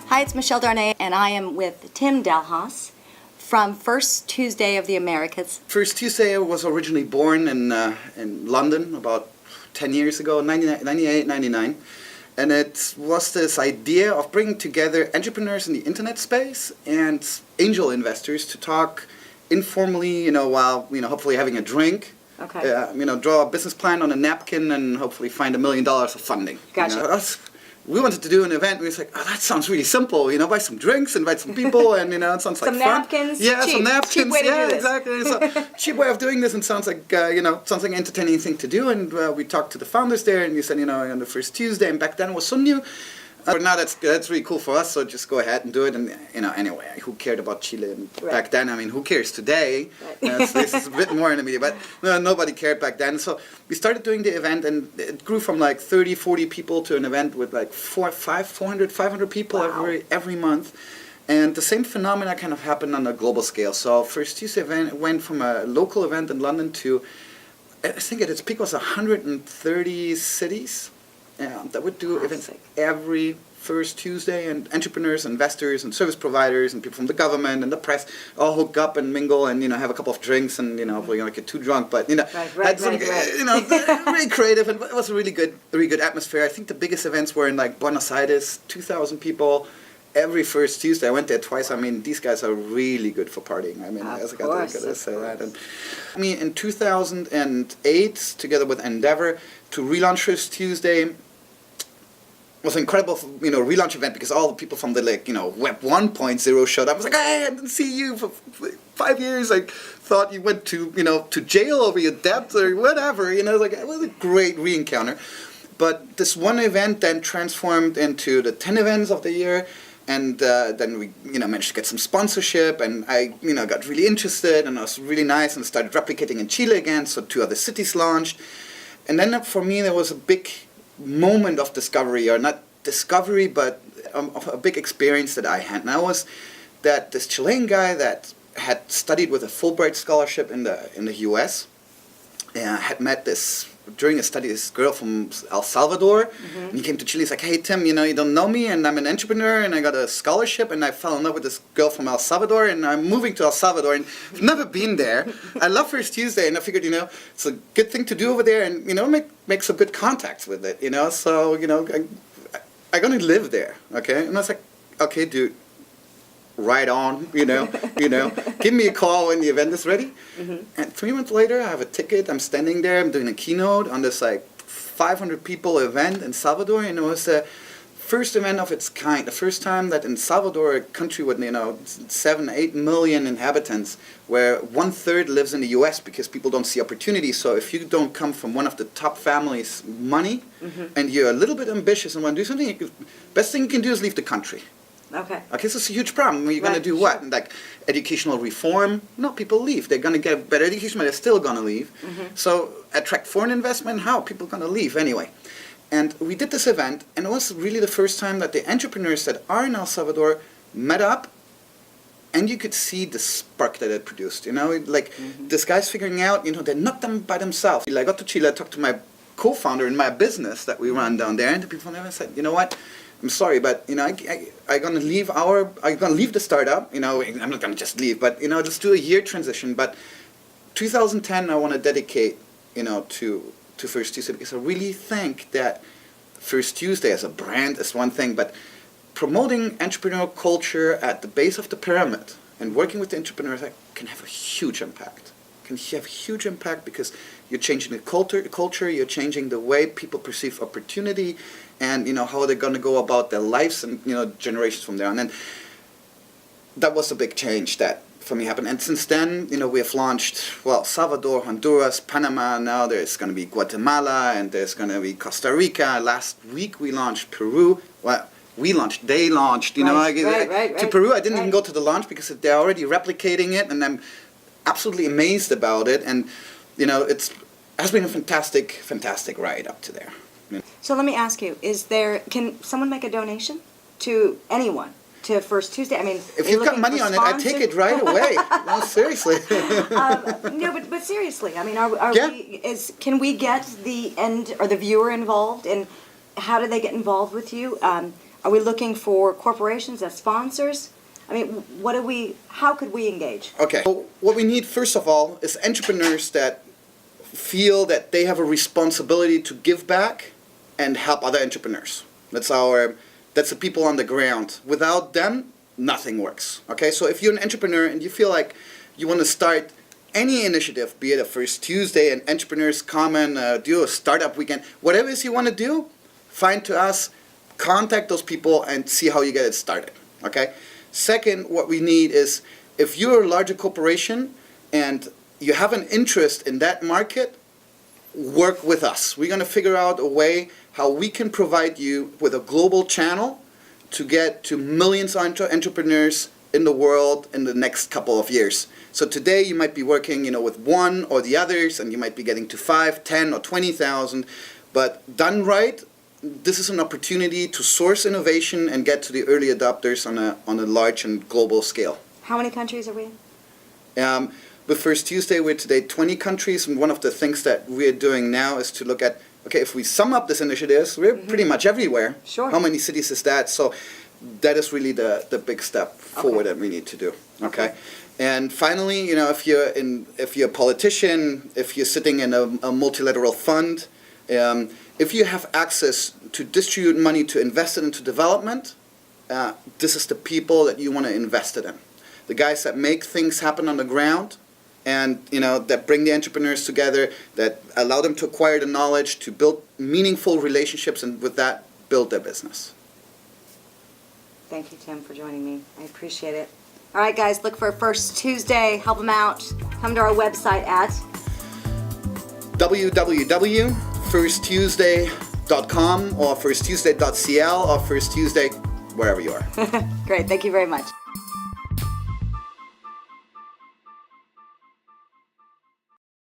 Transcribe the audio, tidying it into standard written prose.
Hi, it's Michelle Darnay, and I am with Tim Delhaes from First Tuesday of the Americas. First Tuesday was originally born in London about 10 years ago, 98, 99. And it was this idea of bringing together entrepreneurs in the internet space and angel investors to talk informally, while, hopefully having a drink. Okay. Draw a business plan on a napkin and hopefully find $1 million of funding. Gotcha. We wanted to do an event. We was like, oh, that sounds really simple. Buy some drinks, invite some people, and it sounds like some fun. Napkins. Yeah, cheap. some napkins. Cheap way to do this. Exactly. So cheap way of doing this, and sounds like sounds like an entertaining thing to do. And we talked to the founders there, and you said, on the first Tuesday, and back then it was so new. But now that's really cool for us. So just go ahead and do it. And anyway, who cared about Chile back then? I mean, who cares today? Right. This is a bit more in the media, but nobody cared back then. So we started doing the event, and it grew from like 30, 40 people to an event with like 400, 500 people. Wow. every month. And the same phenomena kind of happened on a global scale. So First Tuesday event went from a local event in London to, I think at its peak was 130 cities. That would do events every first Tuesday, and entrepreneurs, investors, and service providers, and people from the government and the press all hook up and mingle and have a couple of drinks and hopefully you don't get too drunk, but really creative, and it was a really good atmosphere. I think the biggest events were in like Buenos Aires, 2,000 people. Every first Tuesday, I went there twice. I mean, these guys are really good for partying. I mean, I gotta say that. And in 2008, together with Endeavor, to relaunch First Tuesday. Was an incredible, relaunch event because all the people from the Web 1.0 showed up. I was like, hey, I didn't see you for 5 years. I thought you went to to jail over your debt or whatever. It was a great re-encounter. But this one event then transformed into the 10 events of the year, and then we managed to get some sponsorship, and I got really interested, and it was really nice, and started replicating in Chile again. So 2 other cities launched, and then for me there was a big moment of discovery, or not discovery, but of a big experience that I had. And that was that this Chilean guy that had studied with a Fulbright scholarship in the U.S. Had met during a study this girl from El Salvador. Mm-hmm. And he came to Chile. He's like, hey Tim, you don't know me, and I'm an entrepreneur, and I got a scholarship, and I fell in love with this girl from El Salvador, and I'm moving to El Salvador, and I've never been there. I love First Tuesday, and I figured it's a good thing to do over there, and make some good contacts with it. So I'm gonna live there, okay? And I was like, okay, dude. Right on, give me a call when the event is ready. Mm-hmm. And 3 months later, I have a ticket. I'm standing there. I'm doing a keynote on this 500 people event in Salvador, and it was the first event of its kind. The first time that in Salvador, a country with 7, 8 million inhabitants, where 1/3 lives in the U.S. because people don't see opportunity. So if you don't come from one of the top families' money, mm-hmm. and you're a little bit ambitious and want to do something, best thing you can do is leave the country. Okay. So it's a huge problem. You're going to do what? Like educational reform? No, people leave. They're going to get better education, but they're still going to leave. Mm-hmm. So attract foreign investment? How? People are going to leave anyway. And we did this event, and it was really the first time that the entrepreneurs that are in El Salvador met up, and you could see the spark that it produced. Mm-hmm. This guy's figuring out, they're not them by themselves. I got to Chile, I talked to my co-founder in my business that we run down there, and the people there said, you know what? I'm sorry, but I'm gonna leave the startup. I'm not gonna just leave, but let's do a year transition. But 2010, I want to dedicate, to First Tuesday, because I really think that First Tuesday as a brand is one thing, but promoting entrepreneurial culture at the base of the pyramid and working with the entrepreneurs can have a huge impact. Can have a huge impact because you're changing the culture, you're changing the way people perceive opportunity, and how they're going to go about their lives, and generations from there on. And that was a big change that for me happened. And since then, we have launched Salvador, Honduras, Panama. Now there's going to be Guatemala, and there's going to be Costa Rica. Last week we launched Peru. Well, they launched. Right. To Peru. I didn't even go to the launch because they're already replicating it, and I'm absolutely amazed about it. And has been a fantastic ride up to there. So let me ask you, can someone make a donation to anyone to First Tuesday? I mean, if you've got money on it, I take it right away. No, seriously. No, but seriously, I mean, can we get the viewer involved, and how do they get involved with you? Are we looking for corporations as sponsors? I mean, how could we engage? Okay. So what we need, first of all, is entrepreneurs that feel that they have a responsibility to give back and help other entrepreneurs. That's the people on the ground. Without them, nothing works. Okay, so if you're an entrepreneur and you feel like you want to start any initiative, be it a First Tuesday, and entrepreneurs come and do a startup weekend, whatever it is you want to do, find to us, contact those people and see how you get it started. Okay. Second, what we need is, if you're a larger corporation and you have an interest in that market, work with us. We're going to figure out a way how we can provide you with a global channel to get to millions of entrepreneurs in the world in the next couple of years. So today you might be working, with one or the others, and you might be getting to 5, 10, or 20,000. But done right, this is an opportunity to source innovation and get to the early adopters on a large and global scale. How many countries are we in? With First Tuesday, we're today 20 countries, and one of the things that we're doing now is to look at, okay, if we sum up this initiatives, we're pretty much everywhere. Sure. How many cities is that? So that is really the big step forward that we need to do. Okay. And finally, if you're a politician, if you're sitting in a multilateral fund, if you have access to distribute money to invest it into development, this is the people that you want to invest it in. The guys that make things happen on the ground, and that bring the entrepreneurs together, that allow them to acquire the knowledge, to build meaningful relationships, and with that, build their business. Thank you, Tim, for joining me. I appreciate it. All right, guys, look for First Tuesday. Help them out. Come to our website at www.firsttuesday.com or firsttuesday.cl or First Tuesday, wherever you are. Great. Thank you very much.